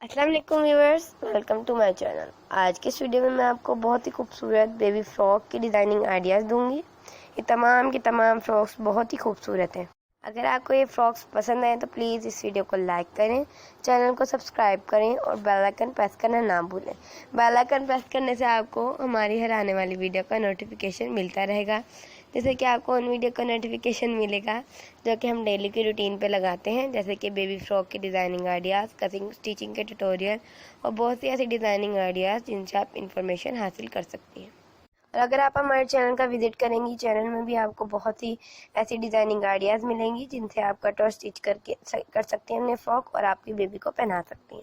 अस्सलाम वालेकुम viewers, welcome to my channel. आज के इस वीडियो में मैं आपको बहुत ही खूबसूरत बेबी फ्रॉक की डिज़ाइनिंग आइडियाज़ दूंगी। ये तमाम की तमाम फ्रॉक्स बहुत ही खूबसूरत हैं। अगर आपको ये फ्रॉक्स पसंद आए तो प्लीज़ इस वीडियो को लाइक करें, चैनल को सब्सक्राइब करें और बेल आइकन प्रेस करना ना भूलें। बेल आइकन प्रेस करने से आपको हमारी हर आने वाली वीडियो का नोटिफिकेशन मिलता रहेगा। जैसे कि आपको उन वीडियो का नोटिफिकेशन मिलेगा जो कि हम डेली की रूटीन पे लगाते हैं, जैसे कि बेबी फ्रॉक की डिज़ाइनिंग आइडियाज़, कटिंग स्टिचिंग के ट्यूटोरियल और बहुत सी ऐसी डिज़ाइनिंग आइडियाज़ जिनसे आप इंफॉर्मेशन हासिल कर सकती हैं। और अगर आप हमारे चैनल का विजिट करेंगी, चैनल में भी आपको बहुत ही ऐसी डिज़ाइनिंग आइडियाज़ मिलेंगी जिनसे आप कट और स्टिच कर सकती हैं अपने फ्रॉक और आपकी बेबी को पहना सकती हैं।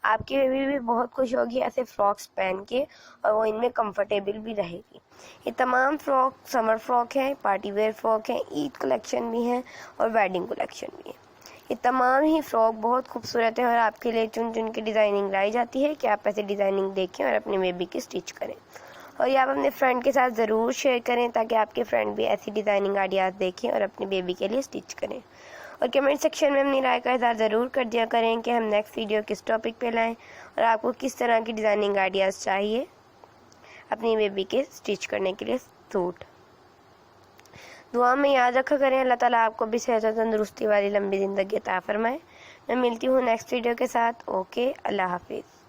आपकी बेबी भी बहुत खुश होगी ऐसे फ्रॉक्स पहन के और वो इनमें कंफर्टेबल भी रहेगी। ये तमाम फ्रॉक समर फ्रॉक हैं, पार्टी वेयर फ्रॉक हैं, ईद कलेक्शन भी हैं और वेडिंग कलेक्शन भी है। ये तमाम ही फ्रॉक बहुत खूबसूरत है और आपके लिए चुन चुन के डिज़ाइनिंग लाई जाती है कि आप ऐसे डिज़ाइनिंग देखें और अपनी बेबी की स्टिच करें। और ये आप अपने फ्रेंड के साथ ज़रूर शेयर करें ताकि आपके फ्रेंड भी ऐसी डिज़ाइनिंग आइडियाज़ देखें और अपनी बेबी के लिए स्टिच करें। और कमेंट सेक्शन में अपनी राय का इज़हार ज़रूर कर दिया करें कि हम नेक्स्ट वीडियो किस टॉपिक पे लाएं और आपको किस तरह की डिज़ाइनिंग आइडियाज़ चाहिए अपनी बेबी के स्टिच करने के लिए सूट। दुआ में याद रखा करें, अल्लाह ताला आपको भी सेहत और तंदुरुस्ती वाली लंबी ज़िंदगी अता फरमाए। मैं मिलती हूँ नेक्स्ट वीडियो के साथ। ओके, अल्लाह हाफिज़।